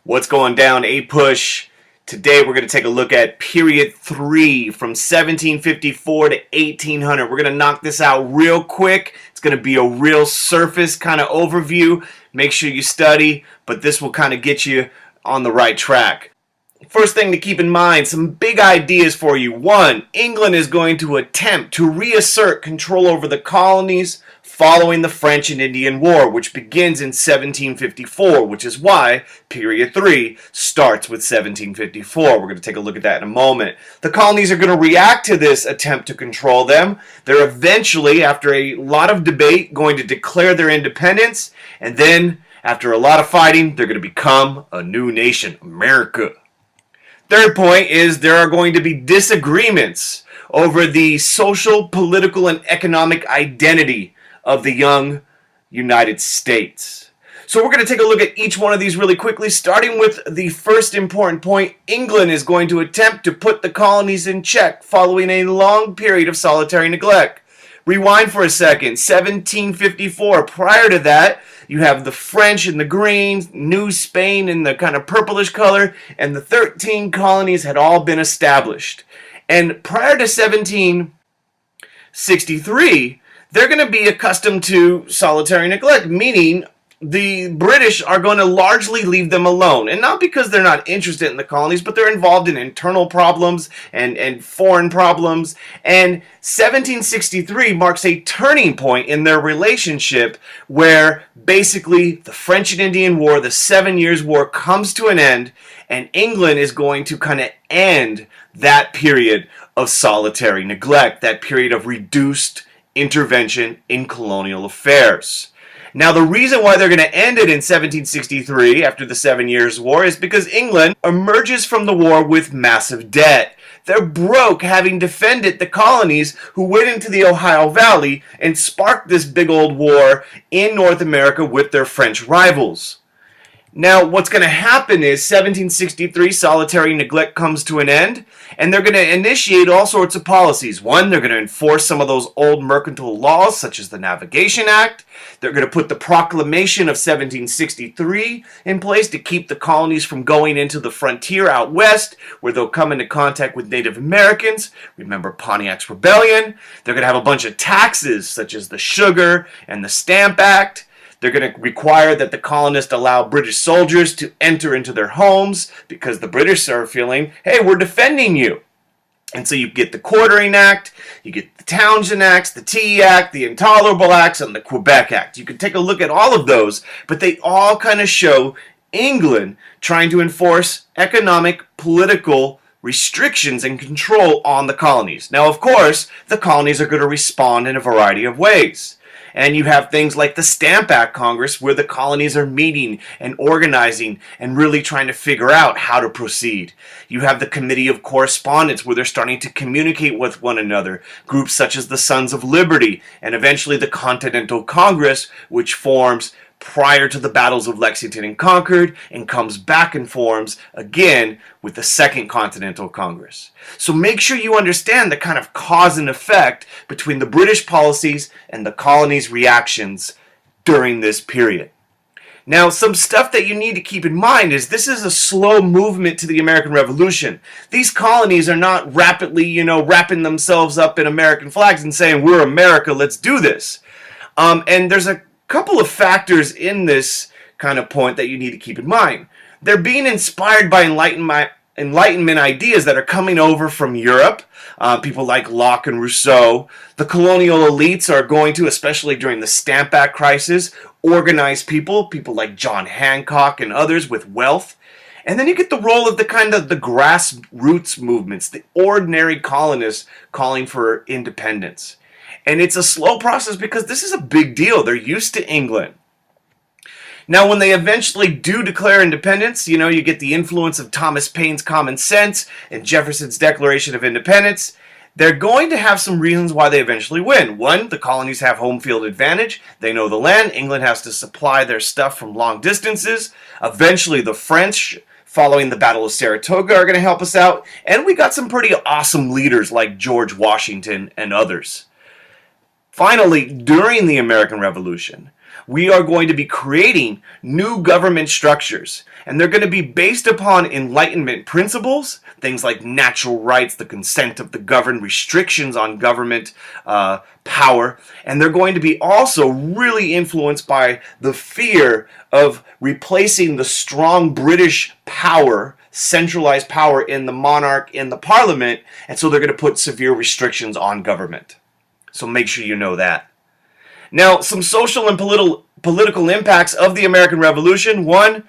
What's going down, APUSH? Today we're going to take a look at period 3 from 1754 to 1800. We're going to knock this out real quick. It's going to be a real surface kind of overview. Make sure you study, but this will kind of get you on the right track. First thing to keep in mind, some big ideas for you. One, England is going to attempt to reassert control over the colonies following the French and Indian War, which begins in 1754, which is why period 3 starts with 1754. We're going to take a look at that in a moment. The colonies are going to react to this attempt to control them. They're eventually, after a lot of debate, going to declare their independence, and then, after a lot of fighting, they're going to become a new nation, America. Third point is there are going to be disagreements over the social, political, and economic identity of the young United States. So we're going to take a look at each one of these really quickly, starting with the first important point. England is going to attempt to put the colonies in check following a long period of solitary neglect. Rewind for a second. 1754. Prior to that, you have the French in the green, New Spain in the kind of purplish color, and the 13 colonies had all been established. And prior to 1763, they're going to be accustomed to solitary neglect, meaning the British are going to largely leave them alone. And not because they're not interested in the colonies, but they're involved in internal problems and foreign problems. And 1763 marks a turning point in their relationship where basically the French and Indian War, the 7 Years' War, comes to an end, and England is going to kind of end that period of solitary neglect, that period of reduced intervention in colonial affairs. Now, the reason why they're going to end it in 1763 after the 7 Years' War is because England emerges from the war with massive debt. They're broke, having defended the colonies who went into the Ohio Valley and sparked this big old war in North America with their French rivals. Now, what's going to happen is 1763 solitary neglect comes to an end, and they're going to initiate all sorts of policies. One, they're going to enforce some of those old mercantile laws, such as the Navigation Act. They're going to put the Proclamation of 1763 in place to keep the colonies from going into the frontier out west, where they'll come into contact with Native Americans. Remember Pontiac's Rebellion. They're going to have a bunch of taxes, such as the Sugar and the Stamp Act. They're going to require that the colonists allow British soldiers to enter into their homes because the British are feeling, hey, we're defending you. And so you get the Quartering Act, you get the Townshend Acts, the Tea Act, the Intolerable Acts, and the Quebec Act. You can take a look at all of those, but they all kind of show England trying to enforce economic, political restrictions and control on the colonies. Now, of course, the colonies are going to respond in a variety of ways. And you have things like the Stamp Act Congress, where the colonies are meeting and organizing and really trying to figure out how to proceed. You have the Committee of Correspondence, where they're starting to communicate with one another. Groups such as the Sons of Liberty, and eventually the Continental Congress, which forms prior to the battles of Lexington and Concord, and comes back and forms again with the Second Continental Congress. So make sure you understand the kind of cause and effect between the British policies and the colonies' reactions during this period. Now, some stuff that you need to keep in mind is this is a slow movement to the American Revolution. These colonies are not rapidly, wrapping themselves up in American flags and saying, we're America, let's do this. And there's a couple of factors in this kind of point that you need to keep in mind. They're being inspired by Enlightenment ideas that are coming over from Europe. People like Locke and Rousseau. The colonial elites are going to, especially during the Stamp Act crisis, organize people like John Hancock and others with wealth. And then you get the role of the grassroots movements, the ordinary colonists calling for independence. And it's a slow process because this is a big deal. They're used to England. Now, when they eventually do declare independence, you get the influence of Thomas Paine's Common Sense and Jefferson's Declaration of Independence. They're going to have some reasons why they eventually win. One, the colonies have home field advantage. They know the land. England has to supply their stuff from long distances. Eventually, the French, following the Battle of Saratoga, are going to help us out. And we got some pretty awesome leaders like George Washington and others. Finally, during the American Revolution, We are going to be creating new government structures, and they're going to be based upon Enlightenment principles, things like natural rights, the consent of the governed, restrictions on government power, and they're going to be also really influenced by the fear of replacing the strong British power, centralized power in the monarch, in the parliament, and so they're going to put severe restrictions on government. So make sure you know that. Now, some social and political impacts of the American Revolution. One,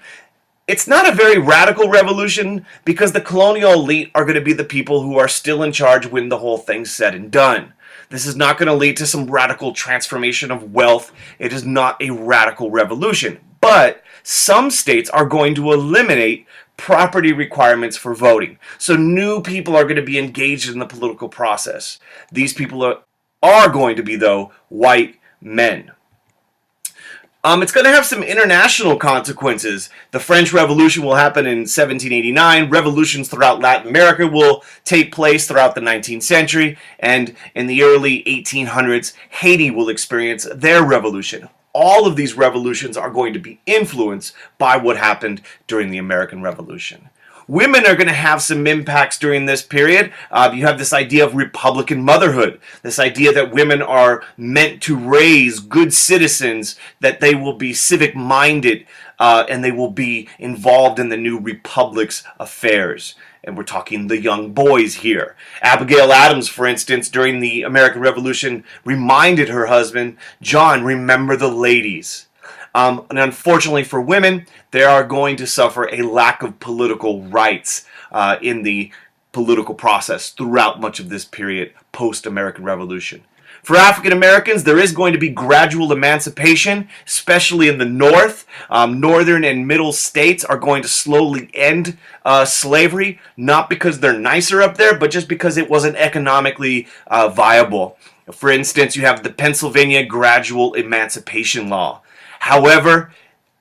it's not a very radical revolution because the colonial elite are going to be the people who are still in charge when the whole thing's said and done. This is not going to lead to some radical transformation of wealth. It is not a radical revolution. But some states are going to eliminate property requirements for voting. So new people are going to be engaged in the political process. These people are going to be, though, white men. It's going to have some international consequences. The French Revolution will happen in 1789. Revolutions throughout Latin America will take place throughout the 19th century. And in the early 1800s, Haiti will experience their revolution. All of these revolutions are going to be influenced by what happened during the American Revolution. Women are going to have some impacts during this period. You have this idea of Republican motherhood, this idea that women are meant to raise good citizens, that they will be civic-minded, and they will be involved in the new republic's affairs. And we're talking the young boys here. Abigail Adams, for instance, during the American Revolution, reminded her husband, John, remember the ladies. And unfortunately for women, they are going to suffer a lack of political rights in the political process throughout much of this period post-American Revolution. For African Americans, there is going to be gradual emancipation, especially in the North. Northern and middle states are going to slowly end slavery, not because they're nicer up there, but just because it wasn't economically viable. For instance, you have the Pennsylvania Gradual Emancipation Law. However,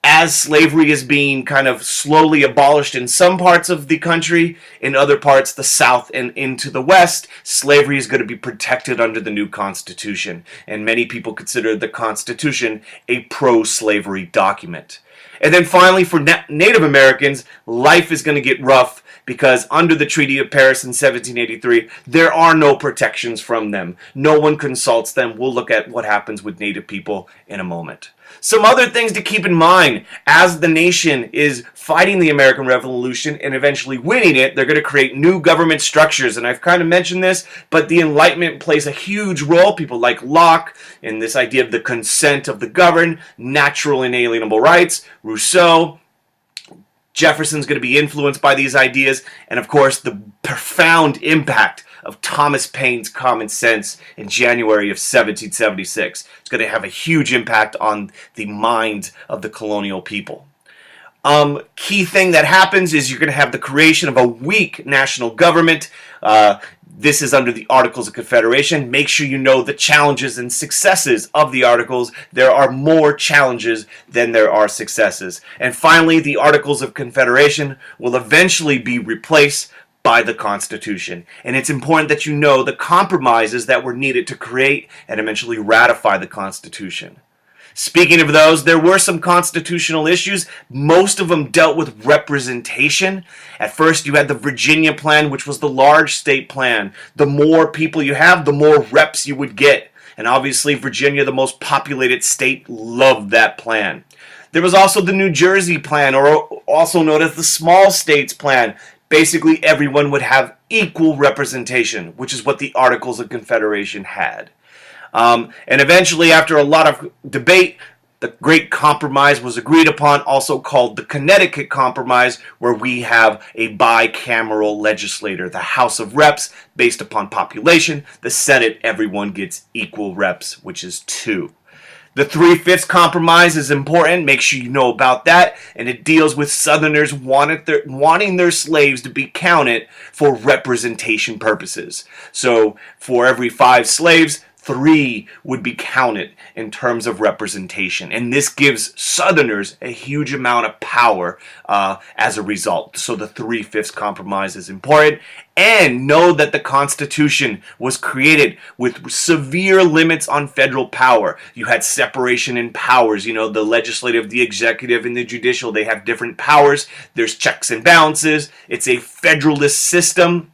as slavery is being kind of slowly abolished in some parts of the country, in other parts, the South and into the West, slavery is going to be protected under the new Constitution. And many people consider the Constitution a pro-slavery document. And then finally, for Native Americans, life is going to get rough because under the Treaty of Paris in 1783, there are no protections from them. No one consults them. We'll look at what happens with Native people in a moment. Some other things to keep in mind as the nation is fighting the American Revolution and eventually winning it. They're going to create new government structures, and I've kind of mentioned this, but the Enlightenment plays a huge role. People like Locke and this idea of the consent of the governed, natural inalienable rights, Rousseau. Jefferson's going to be influenced by these ideas, and of course the profound impact of Thomas Paine's Common Sense in January of 1776. It's going to have a huge impact on the minds of the colonial people. Key thing that happens is you're going to have the creation of a weak national government. This is under the Articles of Confederation. Make sure you know the challenges and successes of the Articles. There are more challenges than there are successes. And finally, the Articles of Confederation will eventually be replaced by the Constitution. And it's important that you know the compromises that were needed to create and eventually ratify the Constitution. Speaking of those, there were some constitutional issues. Most of them dealt with representation. At first, you had the Virginia plan, which was the large state plan. The more people you have, the more reps you would get. And obviously, Virginia, the most populated state, loved that plan. There was also the New Jersey plan, or also known as the Small States plan. Basically, everyone would have equal representation, which is what the Articles of Confederation had. And eventually, after a lot of debate, the Great Compromise was agreed upon, also called the Connecticut Compromise, where we have a bicameral legislature, the House of Reps, based upon population. The Senate, everyone gets equal reps, which is 2. The 3/5 compromise is important. Make sure you know about that. And it deals with Southerners wanting their slaves to be counted for representation purposes. So for every 5 slaves, 3 would be counted in terms of representation. And this gives Southerners a huge amount of power as a result. So the 3/5 compromise is important. And know that the Constitution was created with severe limits on federal power. You had separation in powers. You know, the legislative, the executive, and the judicial, they have different powers. There's checks and balances. It's a federalist system.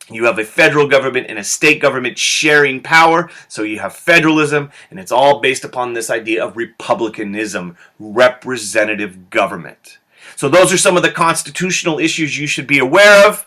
You have a federal government and a state government sharing power, so you have federalism, and it's all based upon this idea of republicanism, representative government. So those are some of the constitutional issues you should be aware of.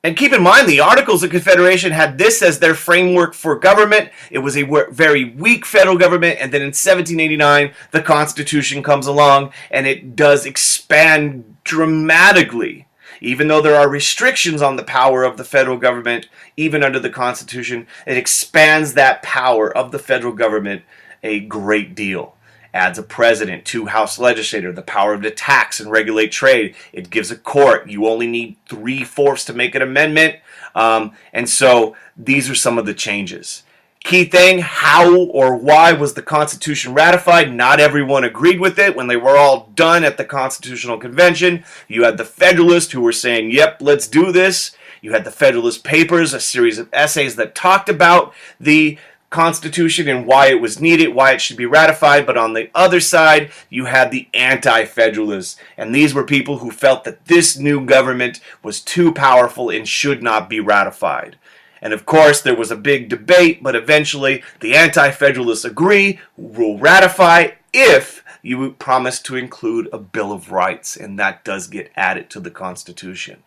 And keep in mind, the Articles of Confederation had this as their framework for government. It was a very weak federal government, and then in 1789, the Constitution comes along, and it does expand dramatically. Even though there are restrictions on the power of the federal government, even under the Constitution, it expands that power of the federal government a great deal. Adds a president, 2 House legislators, the power to tax and regulate trade. It gives a court. You only need 3/4 to make an amendment. And so these are some of the changes. Key thing, how or why was the Constitution ratified? Not everyone agreed with it when they were all done at the Constitutional Convention. You had the Federalists who were saying, yep, let's do this. You had the Federalist Papers, a series of essays that talked about the Constitution and why it was needed, why it should be ratified. But on the other side, you had the anti-federalists. And these were people who felt that this new government was too powerful and should not be ratified. And of course, there was a big debate, but eventually the anti-federalists agree, will ratify if you promise to include a Bill of Rights, and that does get added to the Constitution.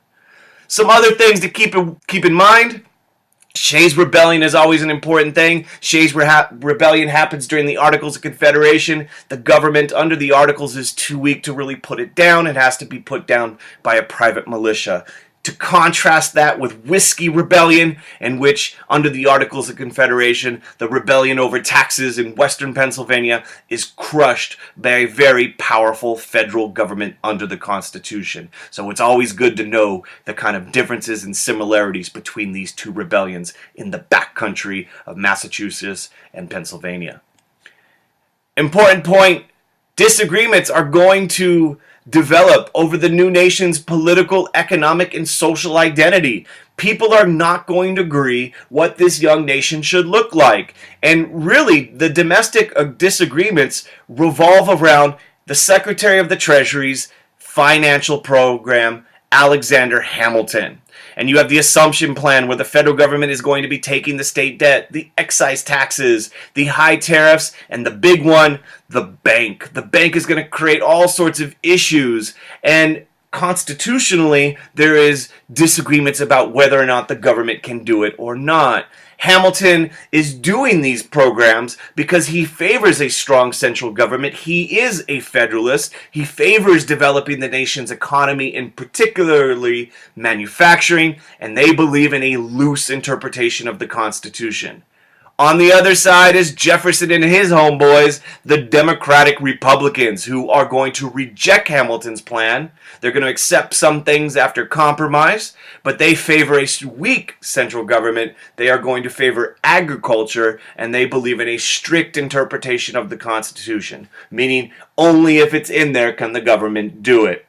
Some other things to keep in mind. Shays' Rebellion is always an important thing. Shays' Rebellion happens during the Articles of Confederation. The government under the Articles is too weak to really put it down. It has to be put down by a private militia. To contrast that with Whiskey Rebellion, in which, under the Articles of Confederation, the rebellion over taxes in western Pennsylvania is crushed by a very powerful federal government under the Constitution. So it's always good to know the kind of differences and similarities between these two rebellions in the backcountry of Massachusetts and Pennsylvania. Important point, disagreements are going to develop over the new nation's political, economic, and social identity. People are not going to agree what this young nation should look like. And really, the domestic disagreements revolve around the Secretary of the Treasury's financial program, Alexander Hamilton. And you have the Assumption Plan, where the federal government is going to be taking the state debt, the excise taxes, the high tariffs, and the big one, the bank. The bank is going to create all sorts of issues. And constitutionally, there is disagreements about whether or not the government can do it or not. Hamilton is doing these programs because he favors a strong central government. He is a federalist. He favors developing the nation's economy, and particularly manufacturing, and they believe in a loose interpretation of the Constitution. On the other side is Jefferson and his homeboys, the Democratic Republicans, who are going to reject Hamilton's plan. They're going to accept some things after compromise, but they favor a weak central government. They are going to favor agriculture, and they believe in a strict interpretation of the Constitution, meaning only if it's in there can the government do it.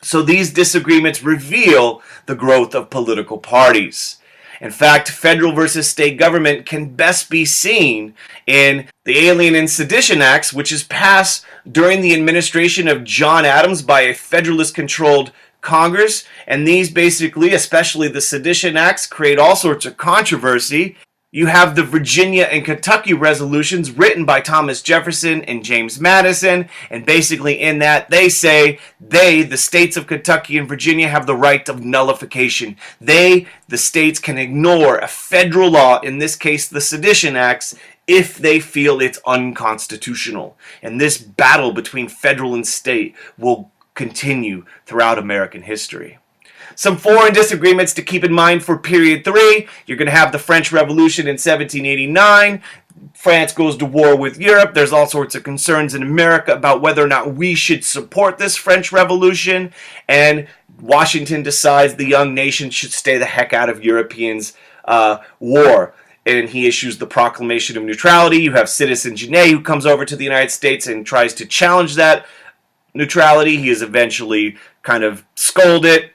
So these disagreements reveal the growth of political parties. In fact, federal versus state government can best be seen in the Alien and Sedition Acts, which is passed during the administration of John Adams by a Federalist-controlled Congress. And these basically, especially the Sedition Acts, create all sorts of controversy. You have the Virginia and Kentucky resolutions written by Thomas Jefferson and James Madison, and basically in that they say the states of Kentucky and Virginia, have the right of nullification. The states, can ignore a federal law, in this case the Sedition Acts, if they feel it's unconstitutional. And this battle between federal and state will continue throughout American history. Some foreign disagreements to keep in mind for period 3. You're going to have the French Revolution in 1789. France goes to war with Europe. There's all sorts of concerns in America about whether or not we should support this French Revolution. And Washington decides the young nation should stay the heck out of Europeans' war. and he issues the Proclamation of Neutrality. You have Citizen Genet, who comes over to the United States and tries to challenge that neutrality. He is eventually kind of scolded.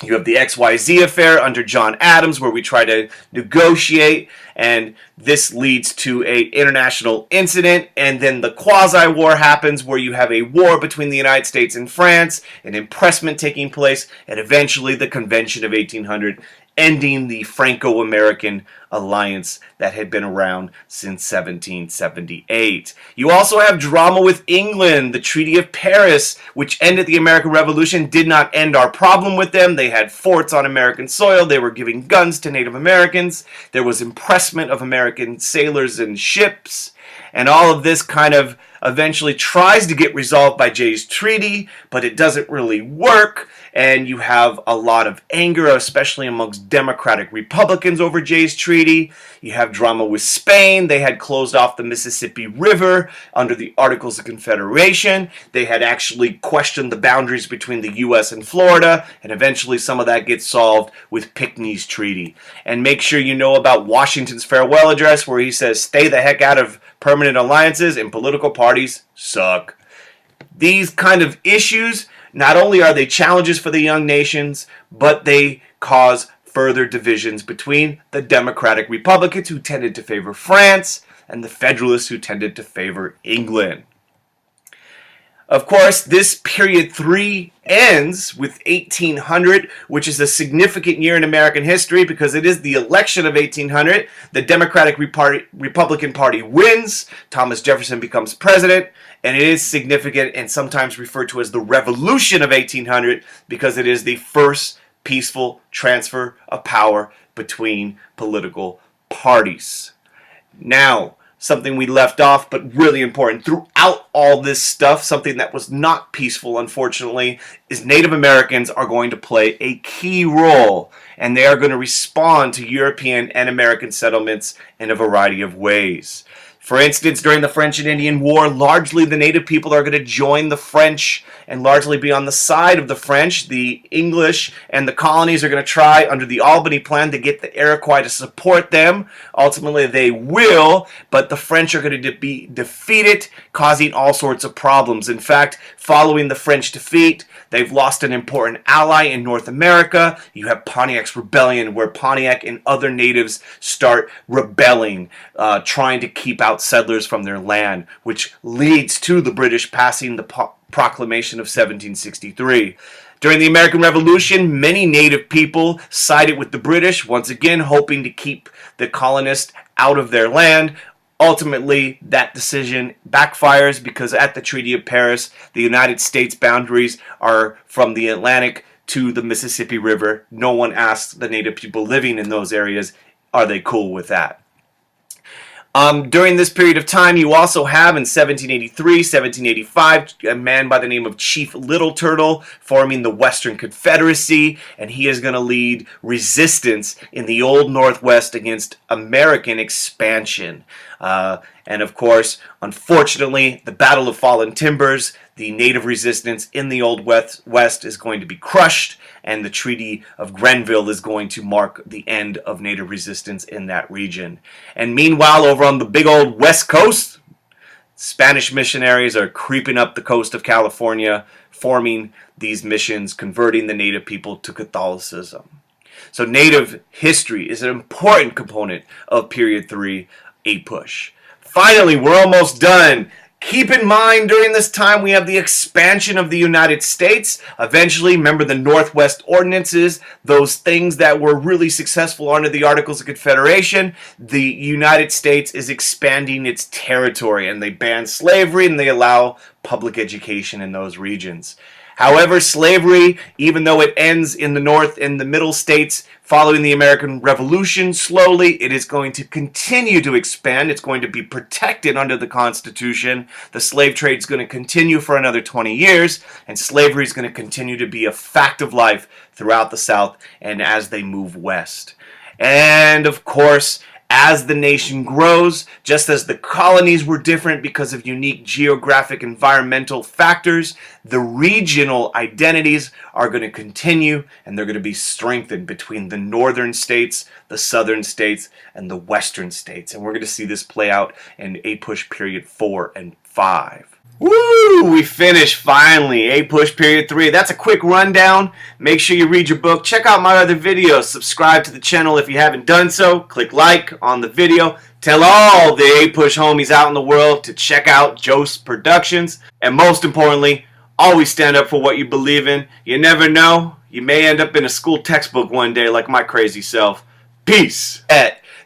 You have the XYZ affair under John Adams, where we try to negotiate, and this leads to an international incident, and then the quasi-war happens, where you have a war between the United States and France, an impressment taking place, and eventually the Convention of 1800, ending the Franco-American alliance that had been around since 1778. You also have drama with England. The Treaty of Paris, which ended the American Revolution, did not end our problem with them. They had forts on American soil. They were giving guns to Native Americans. There was impressment of American sailors and ships. And all of this kind of eventually tries to get resolved by Jay's Treaty, but it doesn't really work. And you have a lot of anger, especially amongst Democratic Republicans over Jay's Treaty. You have drama with Spain. They had closed off the Mississippi River under the Articles of Confederation. They had actually questioned the boundaries between the U.S. and Florida, and eventually some of that gets solved with Pinckney's Treaty. And make sure you know about Washington's farewell address, where he says, "Stay the heck out of permanent alliances, and political parties suck." These kind of issues, not only are they challenges for the young nations, but they cause further divisions between the Democratic Republicans, who tended to favor France, and the Federalists, who tended to favor England. Of course, this period 3 ends with 1800, which is a significant year in American history because it is the election of 1800. The Democratic Republican Party wins. Thomas Jefferson becomes president, and it is significant and sometimes referred to as the Revolution of 1800 because it is the first peaceful transfer of power between political parties. Now, something we left off, but really important throughout all this stuff, something that was not peaceful, unfortunately, is Native Americans are going to play a key role, and they are going to respond to European and American settlements in a variety of ways. For instance, during the French and Indian War, largely the native people are going to join the French and largely be on the side of the French. The English and the colonies are going to try, under the Albany Plan, to get the Iroquois to support them. Ultimately, they will, but the French are going to be defeated, causing all sorts of problems. In fact, following the French defeat, they've lost an important ally in North America. You have Pontiac's Rebellion, where Pontiac and other natives start rebelling, trying to keep out settlers from their land, which leads to the British passing the Proclamation of 1763. During the American Revolution, many native people sided with the British, once again hoping to keep the colonists out of their land. Ultimately, that decision backfires because at the Treaty of Paris, the United States boundaries are from the Atlantic to the Mississippi River. No one asks the native people living in those areas, are they cool with that? During this period of time, you also have in 1783, 1785, a man by the name of Chief Little Turtle forming the Western Confederacy, and he is going to lead resistance in the Old Northwest against American expansion. And of course, unfortunately, the Battle of Fallen Timbers, the native resistance in the Old West is going to be crushed, and the Treaty of Grenville is going to mark the end of native resistance in that region. And meanwhile, over on the big old West Coast, Spanish missionaries are creeping up the coast of California, forming these missions, converting the native people to Catholicism. So native history is an important component of Period 3, APUSH. Finally, we're almost done. Keep in mind, during this time, we have the expansion of the United States. Eventually, remember the Northwest Ordinances, those things that were really successful under the Articles of Confederation. The United States is expanding its territory, and they ban slavery, and they allow public education in those regions. However, slavery, even though it ends in the North and the Middle states following the American Revolution, slowly it is going to continue to expand. It's going to be protected under the Constitution. The slave trade is going to continue for another 20 years, and slavery is going to continue to be a fact of life throughout the South and as they move west. And of course, As the nation grows, just as the colonies were different because of unique geographic environmental factors, the regional identities are going to continue, and they're going to be strengthened between the northern states, the southern states, and the western states. And we're going to see this play out in APUSH Period 4 and 5. Woo! We finished finally. APUSH Period 3. That's a quick rundown. Make sure you read your book. Check out my other videos. Subscribe to the channel if you haven't done so. Click like on the video. Tell all the APUSH homies out in the world to check out Joe's Productions. And most importantly, always stand up for what you believe in. You never know. You may end up in a school textbook one day like my crazy self. Peace.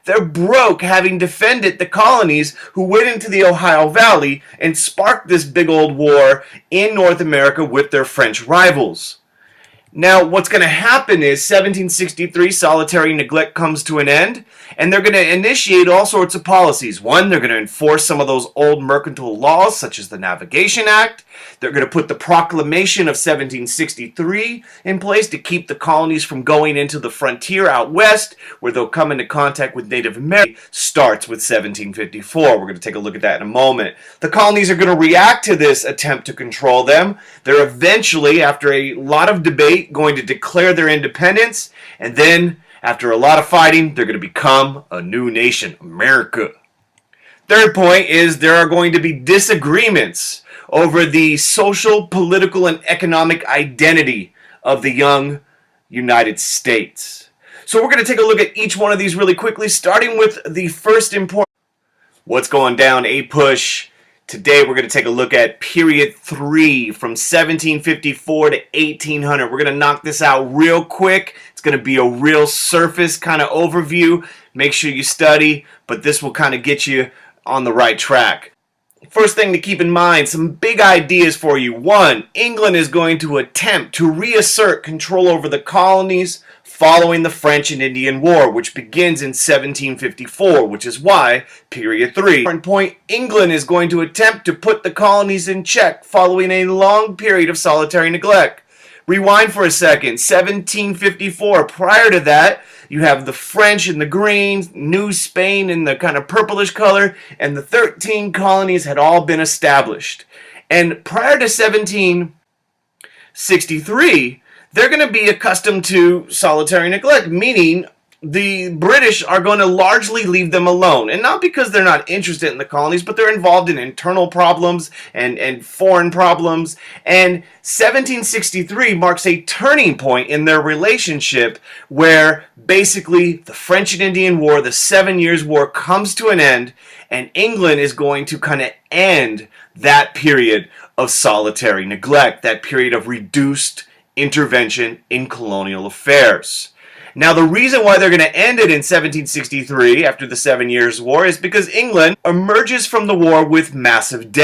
They're broke having defended the colonies who went into the Ohio Valley and sparked this big old war in North America with their French rivals. Now, what's going to happen is 1763 solitary neglect comes to an end, and they're going to initiate all sorts of policies. One, they're going to enforce some of those old mercantile laws, such as the Navigation Act. They're going to put the Proclamation of 1763 in place to keep the colonies from going into the frontier out west, where they'll come into contact with Native Americans. Starts with 1754. We're going to take a look at that in a moment. The colonies are going to react to this attempt to control them. They're eventually, after a lot of debate, going to declare their independence, and then after a lot of fighting, they're going to become a new nation, America. Third point is there are going to be disagreements over the social, political, and economic identity of the young United States. So we're going to take a look at each one of these really quickly, starting with the first important. What's going down, APUSH? Today we're going to take a look at Period 3 from 1754 to 1800. We're going to knock this out real quick. It's going to be a real surface kind of overview. Make sure you study, but this will kind of get you on the right track. First thing to keep in mind, some big ideas for you. One, England is going to attempt to reassert control over the colonies following the French and Indian War, which begins in 1754, which is why Period 3. Point, England is going to attempt to put the colonies in check following a long period of solitary neglect. Rewind for a second, 1754. Prior to that, you have the French in the green, New Spain in the kind of purplish color, and the 13 colonies had all been established. And prior to 1763, they're going to be accustomed to solitary neglect, meaning the British are going to largely leave them alone. And not because they're not interested in the colonies, but they're involved in internal problems and foreign problems. And 1763 marks a turning point in their relationship where basically the French and Indian War, the 7 Years' War, comes to an end, and England is going to kind of end that period of solitary neglect, that period of reduced intervention in colonial affairs. Now, the reason why they're going to end it in 1763, after the 7 Years' War, is because England emerges from the war with massive debt.